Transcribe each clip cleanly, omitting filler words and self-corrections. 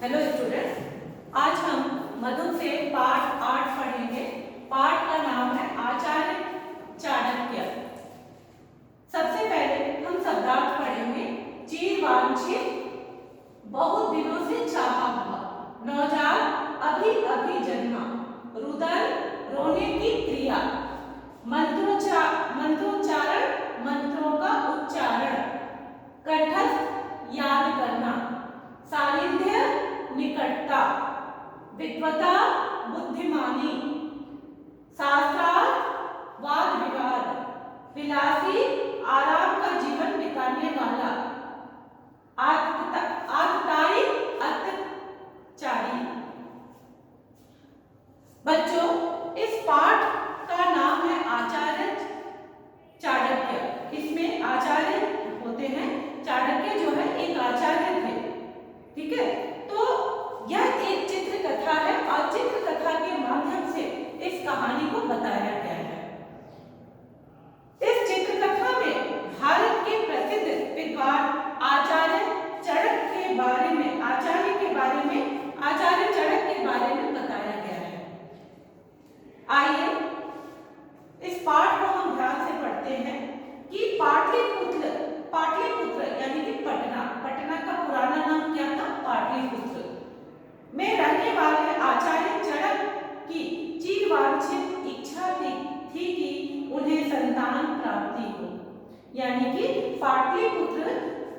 Hello students, आज हम मधु से पाठ 8 पढ़ेंगे। पाठ का नाम है आचार्य चाणक्य। सबसे पहले हम शब्दार्थ पढ़ेंगे। चिरवांछित, बहुत दिनों से चाहा हुआ। नवजात, अभी अभी जन्मा। रुदन, रोने की क्रिया। मंत्रोच्चारण, मंत्रों का उच्चारण। कंठस्थ, याद करना। सानिध्य, निकटता। विद्वता, बुद्धिमानी। शास्त्रार्थ, वाद विवाद। विलासी, आराम का जीवन बिताने वाला। आतताई, अत्याचारी। बच्चों, इस पाठ का नाम है आचार्य चाणक्य। इसमें आचार्य होते हैं, चाणक्य जो है एक आचार्य थे। ठीक है, तो यह एक चित्र कथा है और चित्र कथा के माध्यम से इस कहानी को बताया गया है। इस चित्र कथा में भारत के प्रसिद्ध विद्वान आचार्य चाणक्य के बारे में आचार्य चाणक्य के बारे में बताया गया है। आइए इस पाठ को हम ध्यान से पढ़ते हैं कि पाटलिपुत्र यानी कि पटना का पुराना नाम क्या था? पाटलिपुत्र में रहने वाले आचार्य चाणक्य की चिरवांछित इच्छा थी कि उन्हें संतान प्राप्ति हो। यानी कि पाटलिपुत्र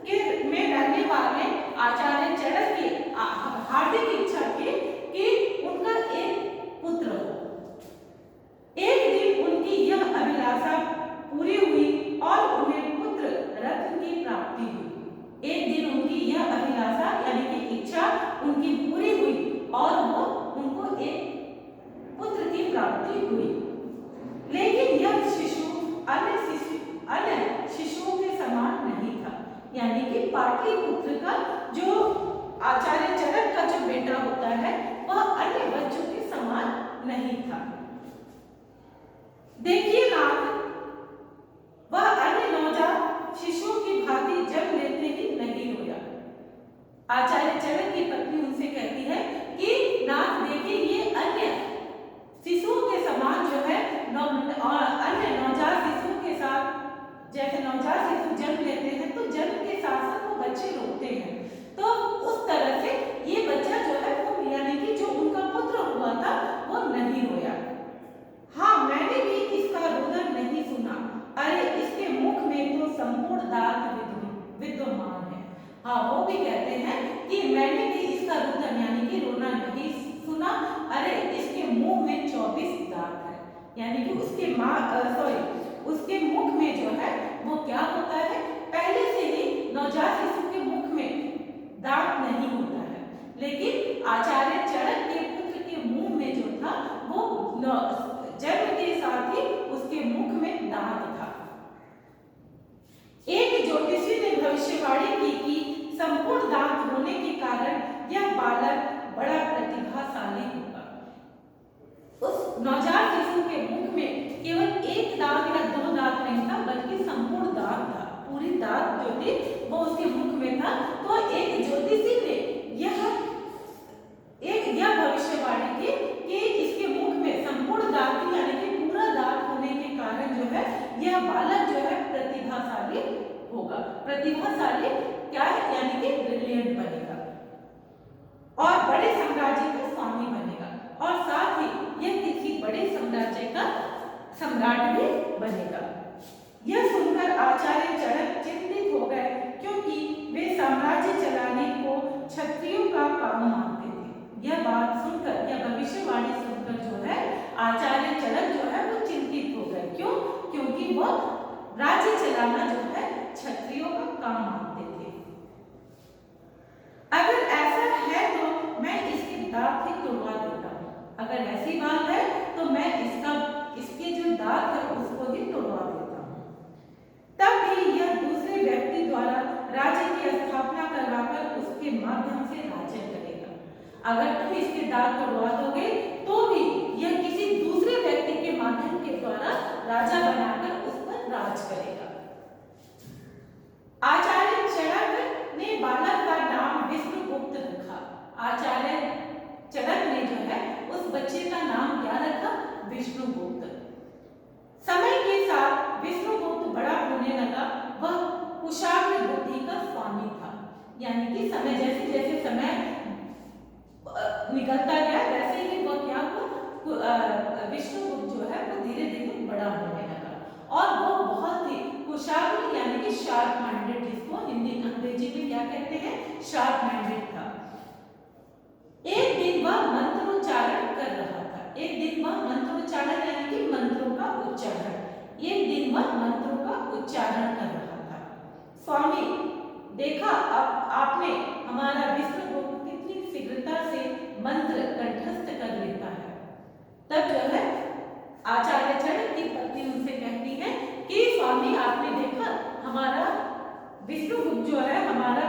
के में रहने वाले आचार्य चाणक्य की हार्दिक इच्छा थी कि उनका एक पुत्र हो। एक दिन उनकी यह अभिलाषा पूरी हुई और उन्हें पुत्र रत्न की प्राप्ति हुई। एक दिन उनकी यह अभिलाषा यानी कि इच्छा उनकी पूरी हुई और उनको एक पुत्र की प्राप्ति हुई। लेकिन यह शिशु अन्य शिशुओं के समान नहीं था। यानी कि पाटलिपुत्र का जो आचार्य चाणक्य का जो बेटा होता है वह अन्य बच्चों के समान नहीं था। देखिए नाथ, वह अन्य नवजात शिशुओं की भांति जन्म लेते ही नहीं रोया। आचार्य चाणक्य की पत्नी उनसे कहती है कि नाथ देखिए, ये अन्य शिशुओं के समान जो है अन्य नवजात शिशुओं के साथ, जैसे नवजात शिशु जन्म लेते हैं तो जन्म के साथ साथ वो बच्चे रोते हैं, तो उस तरह से ये बच्चा जो है वो यानी कि जो उनका पुत्र हुआ था वो नहीं रोया। हाँ, मैंने भी इसका रुदन नहीं सुना। अरे इसके मुख में तो संपूर्ण दांत विद्यमान है। हाँ, वो भी कहते हैं कि मैंने भी इसका रुदन यानी कि रोना नहीं सुना। अरे इसके मुंह में 24 दांत है। यानी कि उसके मुख में जो है वो क्या होता है, पहले से ही नवजात शिशु के मुख में दांत नहीं होता है, लेकिन आचार्य चाणक्य के पुत्र के मुंह में जो था वो जन्म के साथ ही उसके मुख में दांत था। एक ज्योतिषी ने भविष्यवाणी की कि संपूर्ण दांत होने के कारण यह बालक बड़ा प्रतिभाशाली होगा। उस नवजात शिशु के मुख में केवल एक दांत या 2 दांत नहीं था, बल्कि संपूर्ण दांत था। पूरी दांत जो थी वो उसके मुख में था। तो एक ज्योतिषी ने यह भविष्यवाणी की कि इसके मुख में संपूर्ण दांत यानी कि पूरा दांत होने के कारण जो है यह बालक जो है प्रतिभाशाली होगा। प्रतिभाशाली क्या है? यानी कि ब्रिलियंट बनेगा और बड़े साम्राज्य का स्वामी बनेगा और साथ ही यह किसी बड़े साम्राज्य का सम्राट भी बनेगा। यह सुनकर आचार्य चाणक्य चिंतित हो गए, क्योंकि वे साम्राज्य चलाने को क्षत्रियों का काम मानते थे। यह बात सुनकर, यह भविष्यवाणी सुनकर जो है आचार्य चाणक्य जो है वो चिंतित हो गए। क्यों? क्योंकि वो राज्य चलाना जो है क्षत्रियों का काम मानते थे। अगर ऐसा है तो मैं इसके दांत ही तोड़वा देता हूँ। अगर ऐसी बात है तो मैं इसके जो दांत है उसको ही तोड़वा देता हूँ। तब भी यह दूसरे व्यक्ति द्वारा राज्य की स्थापना करवाकर उसके माध्यम से राज्य करेगा। अगर तुम इसके दांत तोड़वा दोगे तो भी यह किसी दूसरे व्यक्ति के माध्यम के द्वारा राजा बनाकर उस पर राज करेगा। आचार्य चाणक्य ने बालक का नाम विष्णुगुप्त रखा। यानी कि समय जैसे जैसे समय निकलता गया वैसे ही वो क्या हुआ, विष्णुगुप्त जो है वो धीरे धीरे बड़ा होने लगा और वो बहुत ही कुशाग्र यानी कि शार्प माइंडेड, जिसको हिंदी अंग्रेजी में क्या कहते हैं, शार्प माइंडेड था। एक दिन वह मंत्रोच्चारण कर रहा था। एक दिन वह मंत्रोच्चारण यानी कि मंत्रों का उच्चारण, एक दिन वह मंत्रों का उच्चारण कर रहा था। स्वामी देखा, अब आपने हमारा विष्णुगुप्त कितनी शीघ्रता से मंत्र कंठस्थ कर लेता है। तब जो है आचार्य चरक की पत्नी उनसे कहती है कि स्वामी आपने देखा हमारा विष्णुगुप्त जो है, हमारा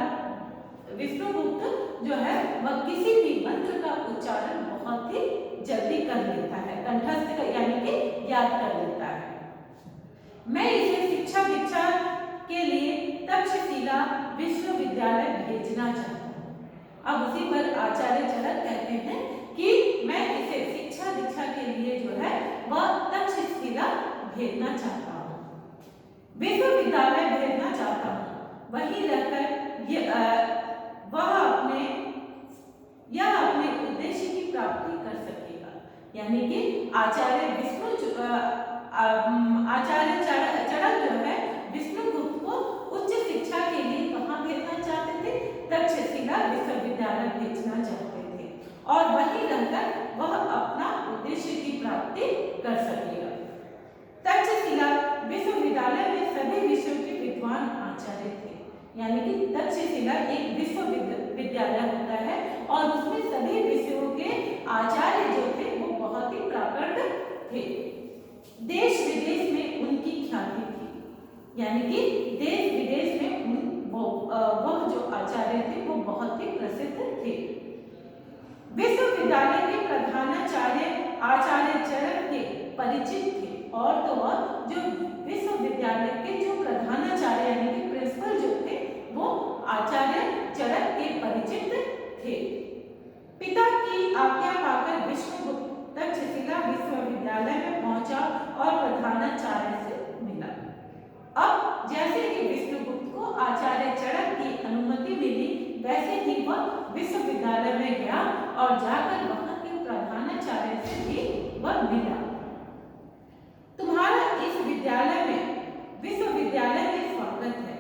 विष्णुगुप्त जो है वह किसी भी मंत्र का उच्चारण बहुत ही जल्दी कर लेता है, कंठस्थ यानी कि याद कर लेता है। मैं इसे शिक्षा दीक्षा के लिए तक्षशिला विश्वविद्यालय भेजना चाहता हूँ। अब उसी पर आचार्य चरक कहते हैं कि मैं इसे शिक्षा दीक्षा के लिए जो है वह तक्षशिला भेजना चाहता हूँ, विश्वविद्यालय भेजना चाहता हूँ। वहीं रहकर वह अपने उद्देश्य की प्राप्ति कर सकेगा। यानी कि आचार्य चरक जो है विष्णुगुप्त को उच्च शिक्षा के लिए कहाँ भेजना चाहते थे, तक्षशिला विश्वविद्यालय भेजना चाहते थे और वहीं रहकर वह अपना उद्देश्य की प्राप्ति कर सकेगा। तक्षशिला विश्वविद्यालय में सभी विषयों के विद्वान आचार्य थे, यानी कि तक्षशिला एक विश्वविद्यालय होता है और उसमें सभी विषयों के आचार्य जो थे वो बहुत ही प्राकट थे। देश विदेश में उनकी ख्याति थी, यानी कि देश विदेश में वह जो आचार्य थे वो बहुत ही प्रसिद्ध थे। विश्वविद्यालय के प्रधानाचार्य आचार्य चरक के परिचित थे और तो और जो विश्वविद्यालय के जो प्रधानाचार्य यानी कि प्रिंसिपल जो थे वो आचार्य चरक के परिचित थे। पिता की आज्ञा पाकर विष्णुगुप्त तक्षशिला विश्वविद्यालय में पहुंचा और प्रधानाचार्य से मिला। अब जैसे कि विष्णुगुप्त को आचार्य चरक की अनुमति मिली, वैसे ही वह विश्वविद्यालय में गया और जाकर वहां के प्रधानाचार्य से भी वह मिला। तुम्हारा इस विश्वविद्यालय में स्वागत है।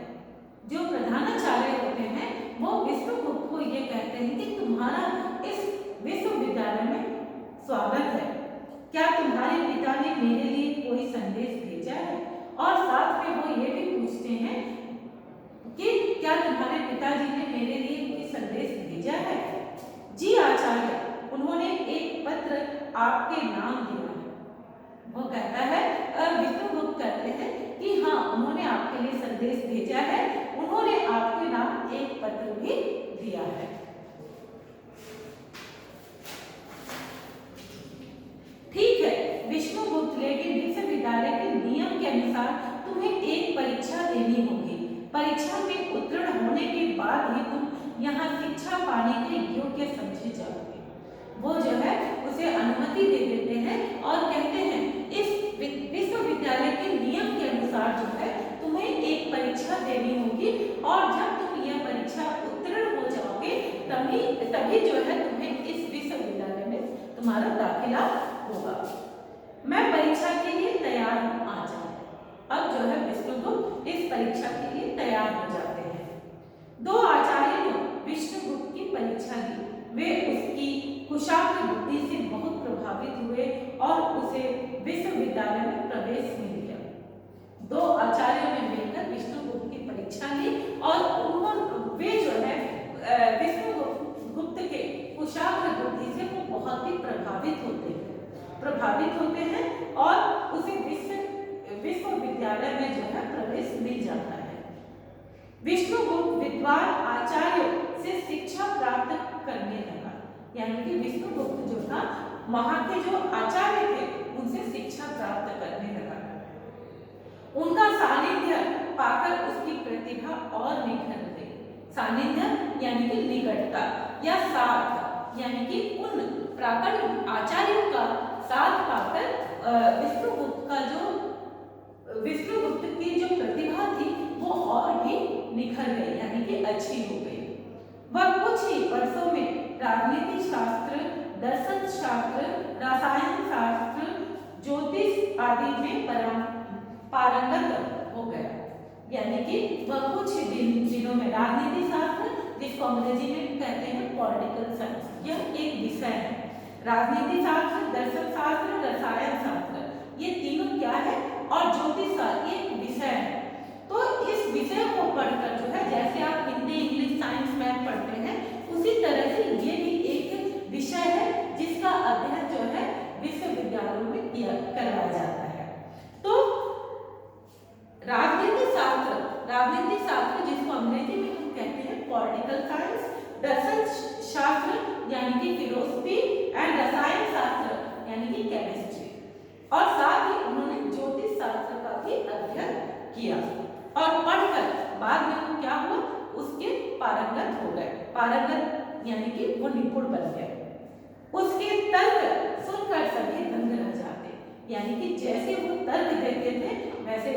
जो प्रधानाचार्य होते हैं वो विष्णुगुप्त को ये कहते हैं कि तुम्हारा इस विश्वविद्यालय में स्वागत है। क्या तुम्हारे पिता ने मेरे लिए कोई संदेश भेजा है? और साथ में वो ये भी पूछते हैं कि क्या तुम्हारे पिताजी ने मेरे लिए कोई संदेश भेजा है? जी आचार्य, उन्होंने एक पत्र आपके नाम दिया है। वो कहता है, विष्णुगुप्त कहते हैं कि हाँ उन्होंने आपके लिए संदेश भेजा है, उन्होंने आपके नाम एक पत्र भी दिया है। ठीक है विष्णुगुप्त, लेकिन विश्वविद्यालय के नियम के अनुसार तुम्हें एक परीक्षा देनी होगी। परीक्षा में उत्तीर्ण होने के बाद ही तुम यहाँ शिक्षा पाने के योग्य समझे जाओगे। वो जो है उसे अनुमति दे देते हैं और कहते हैं इस विश्वविद्यालय के नियम के अनुसार जो है तुम्हें एक परीक्षा देनी होगी और जब तुम यह परीक्षा उत्तीर्ण हो जाओगे तभी जो है तुम्हें इस विश्वविद्यालय में तुम्हारा दाखिला होगा। मैं परीक्षा के लिए तैयार हूँ, आ जाओ। अब जो है विष्णुगुप्त इस परीक्षा के लिए तैयार हो जाते हैं। दो आचार्य ने विष्णुगुप्त की परीक्षा दी। वे उसकी कुशाग्र बुद्धि से बहुत प्रभावित हुए और उसे विश्वविद्यालय में प्रवेश मिल गया। दो आचार्यों ने मिलकर विष्णुगुप्त की परीक्षा ली और वे जो है विष्णुगुप्त के कुशाग्र बुद्धि से वो बहुत ही प्रभावित होते हैं और उसे विश्वविद्यालय में जो है प्रवेश मिल जाता है। विष्णुगुप्त विद्वान आचार्यों से शिक्षा प्राप्त करने लगा, यानी कि विष्णुगुप्त जो था वहां के जो आचार्य थे उनसे शिक्षा प्राप्त करने लगा। उनका सानिध्य पाकर उसकी प्रतिभा और निखर गई। सानिध्य यानी कि निकटता या साथ, यानी कि उन प्राकट आचार्यों का साथ पाकर विष्णुगुप्त की जो प्रतिभा थी वो और भी निखर गई, यानी कि अच्छी हो गई। वह कुछ ही वर्षों में राजनीति शास्त्र, दर्शन शास्त्र, रसायन शास्त्र, ज्योतिष आदि में पारंगत हो गया। यानी कि वह कुछ दिनों में राजनीति शास्त्र, जिसको अंग्रेजी में कहते हैं पॉलिटिकल साइंस, यह एक विषय है। राजनीति शास्त्र, दर्शन शास्त्र, रसायन शास्त्र, ये तीनों क्या है, और ज्योतिष शास्त्र एक विषय है। तो इस विषय को पढ़कर जो है, जैसे आप हिंदी, इंग्लिश, साइंस, मैथ पढ़ते हैं, उसी तरह से ये भी एक विषय है जिसका अध्ययन जो है विश्वविद्यालयों में करवाया जाता है। तो राजनीति शास्त्र जिसको अंग्रेजी में हम कहते हैं पॉलिटिकल साइंस, दर्शन शास्त्र यानी कि फिलोसफी, एंड रसायन शास्त्र यानी कि केमिस्ट्री, और साथ ही उन्होंने ज्योतिष शास्त्र का भी अध्ययन किया, और पढ़कर बाद में वो क्या हुआ, उसके पारंगत हो गए। पारंगत यानी कि वो निपुण बन गए। उसके तर्क सुनकर सभी दंग रह जाते, यानी कि जैसे वो तर्क देते थे वैसे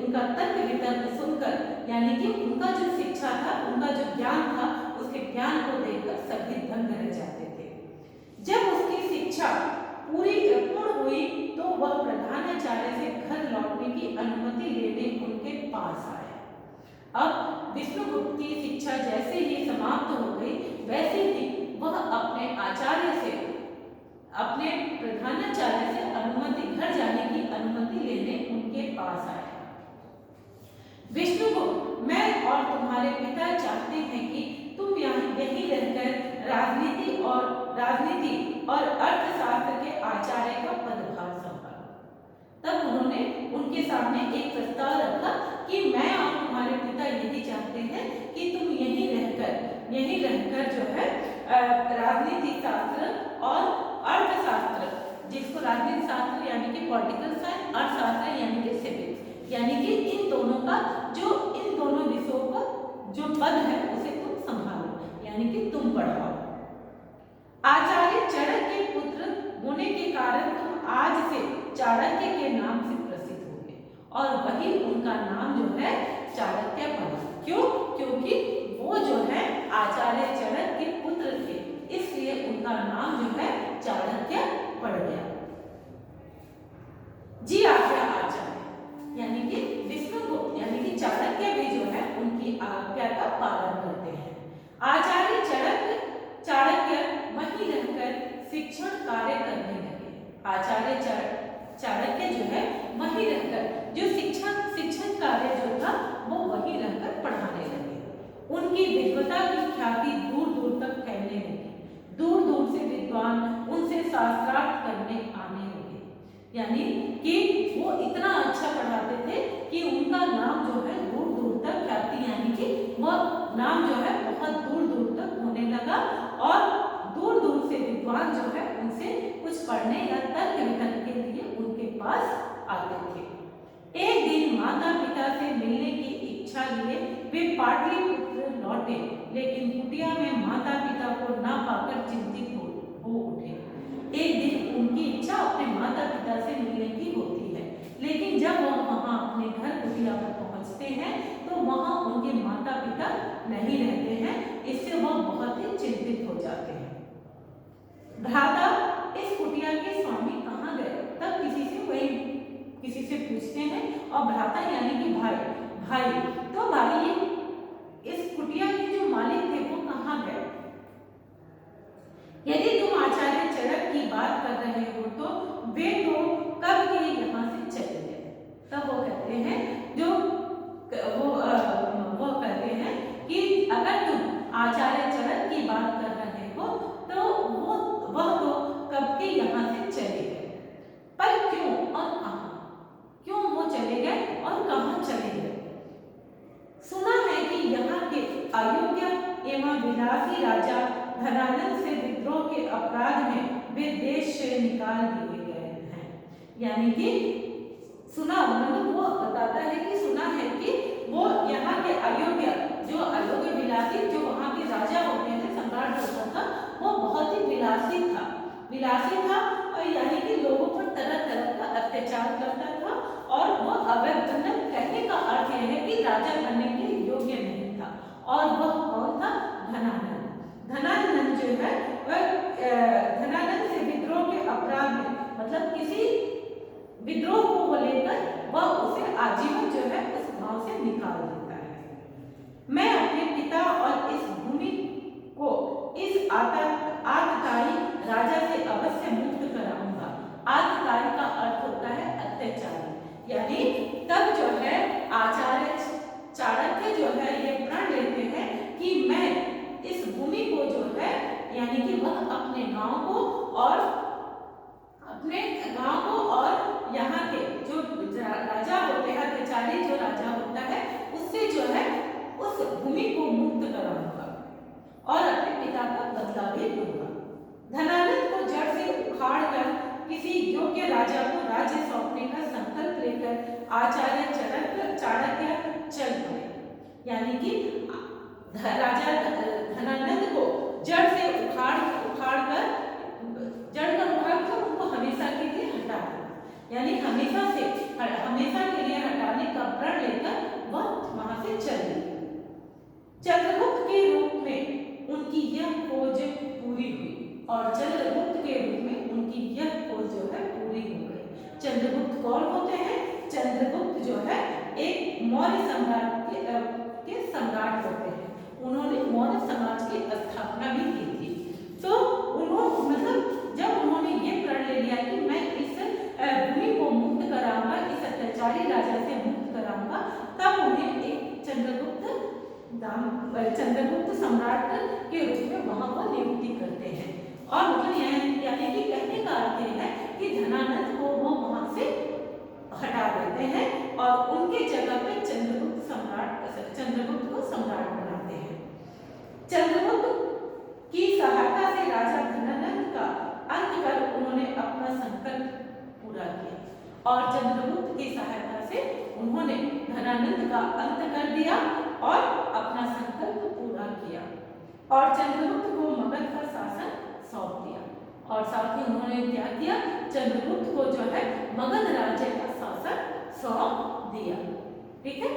उनका तर्क वितर्क सुनकर, यानी कि उनका जो शिक्षा था, उनका जो ज्ञान था, उसके ज्ञान को देखकर सभी दंग रह जाते थे। जब उसकी शिक्षा पूर्ण हुई तो वह प्रधानाचार्य से घर लौटने की अनुमति लेने उनके पास आया। अब विष्णुगुप्त की शिक्षा जैसे ही समाप्त हो गई, वैसे ही वह अपने आचार्य से, अपने प्रधानाचार्य से घर जाने की अनुमति लेने उनके पास आया। विष्णुगुप्त, मैं और तुम्हारे पिता चाहते हैं कि तुम यहीं रहकर राजनीति और अर्थशास्त्र के आचार्य का पदभार संभालो। तब उन्होंने उनके सामने एक प्रस्ताव रखा कि मैं और तुम्हारे पिता यही चाहते हैं कि तुम यहीं रहकर जो है राजनीति शास्त्र और अर्थशास्त्र, जिसको राजनीति शास्त्र यानी कि पॉलिटिकल साइंस, अर्थशास्त्र यानी कि सिविक्स, यानी कि इन दोनों विषयों का जो पद है उसे तुम संभालो, यानी कि तुम पढ़ाओ। आचार्य चाणक्य के पुत्र होने के कारण तुम आज से चाणक्य के नाम से प्रसिद्ध होगे, और वही उनका नाम जो है चाणक्य पड़ा। क्यों? क्योंकि वो जो है आचार्य चाणक्य के पुत्र थे, इसलिए उनका नाम जो है चाणक्य पड़ गया। जी आज्ञा आचार्य, यानी कि विष्णुगुप्त यानी कि चाणक्य भी जो है उनकी आज्ञा का पालन करते हैं। आचार्य चाणक्य वहीं रहकर शिक्षण कार्य करने लगे। आचार्य चाणक्य जो है वहीं रहकर जो शिक्षण कार्य जो था वो वहीं रहकर पढ़ाने लगे। उनकी विद्वता की ख्याति दूर दूर तक फैलने लगी। दूर दूर से विद्वान उनसे शास्त्रार्थ करने आने लगे, यानी कि वो इतना अच्छा पढ़ाते थे कि उनका नाम जो है दूर दूर तक ख्याति, यानी कि वह नाम जो है बहुत दूर दूर तक होने लगा, और दूर दूर से विद्वान जो है उनसे कुछ पढ़ने या तर्क वितर्क के लिए उनके पास आते थे। एक दिन माता पिता से मिलने की इच्छा लिए वे पाटलिपुत्र लौटे, लेकिन कुटिया में माता पिता को न पाकर चिंतित हो उठे। एक दिन उनकी इच्छा अपने माता पिता से मिलने की होती है, लेकिन जब वह वहां अपने घर कुटिया पर पहुंचते हैं तो वहां उनके माता पिता नहीं रहते हैं। इससे वह बहुत ही चिंतित हो जाते हैं। भ्राता, इस कुटिया के स्वामी कहाँ गए? तब किसी से पूछते हैं, और भ्राता यानी कि भाई, तो भाई इस कुटिया के जो मालिक थे वो कहाँ गए? यदि तुम आचार्य चाणक्य की बात कर रहे हो तो वे तो कब के यहाँ से चले गए। तब वो कहते हैं कि अगर तुम आचार्य चाणक्य की बात कर रहे हो तो वह तो कब के यहाँ से चले गए, पर क्यों और कहाँ? क्यों वो चले गए और कहाँ चले गए? सुना है कि यहाँ के अयोग्य एवं विलासी राजा धनानंद से विद्रोह के अपराध में वे देश से निकाल दिए गए हैं। यानी कि सुना, मतलब वो बताता है कि सुना है कि वो यहाँ के अयोग्य विलासी, जो वहाँ के राजा होते हैं, सम्राट होता था, वो बहुत ही विलासी था, और यानी कि लोगों पर तरह तरह का अत्याचार करता था, और वो अवैध, कहने का अर्थ यह है कि राजा बनने के योग्य नहीं था, और वह कौन था? धनानंद। धनानंद जो है वह धनानंद से विद्रोह के अपराध में, मतलब किसी विद्रोह को लेकर वह उसे आजीवन जो है उस गांव से निकाल देता है। मैं अपने पिता और इस भूमि को इस आतताई राजा से अवश्य मुक्त कराऊंगा। आतताई का अर्थ होता है अत्याचारी, यानी तब जो है आचार्य चाणक्य जो है ये प्रण लेते हैं कि मैं इस भूमि को जो है, यानी कि वह अपने गांव को और यहाँ के जो राजा होते हैं, अत्याचारी जो राजा होता है उससे जो है उस भूमि को मुक्त कराऊंगा और अपने पिता का बदला भी लूंगा। धनानंद को जड़ से उखाड़ कर किसी योग्य राजा को राज्य सौंपने का संकल्प लेकर आचार्य चाणक्य चल पड़े, यानी कि राजा धनानंद को जड़ से उखाड़ कर उनको हमेशा के लिए हटा दिया, यानी हमेशा के लिए हटाने का प्रण लेकर वह वहां से चल दिए। चंद्रगुप्त के रूप में उनकी यह खोज पूरी हुई और चंद्रगुप्त के रूप में उनकी यह खोज जो है पूरी हो गई। चंद्रगुप्त कौन होते हैं? चंद्रगुप्त जो है एक मौर्य सम्राट के सम्राट होते हैं। उन्होंने मौर्य समाज की स्थापना भी की थी। तो जब उन्होंने ये प्रण ले लिया कि मैं इस भूमि को मुक्त कराऊंगा, इस अत्याचारी राजा से मुक्त कराऊंगा, तब उन्हें एक चंद्रगुप्त सम्राट के रूप में वहां पर नियुक्ति करते हैं। और यानी कि कहने का अर्थ है कि धनानंद को वो वहां से हटा देते हैं और उनके जगह पे चंद्रगुप्त को सम्राट बनाते हैं। चंद्रगुप्त की सहायता से राजा धनानंद का अंत कर उन्होंने अपना संकल्प पूरा किया और चंद्रगुप्त की सहायता से उन्होंने धनानंद का अंत कर दिया और अपना संकल्प पूरा किया और चंद्रगुप्त को मगध का शासन सौंप दिया। और साथ ही उन्होंने क्या किया? चंद्रगुप्त को जो है मगध राज्य का शासन सौंप दिया। ठीक है।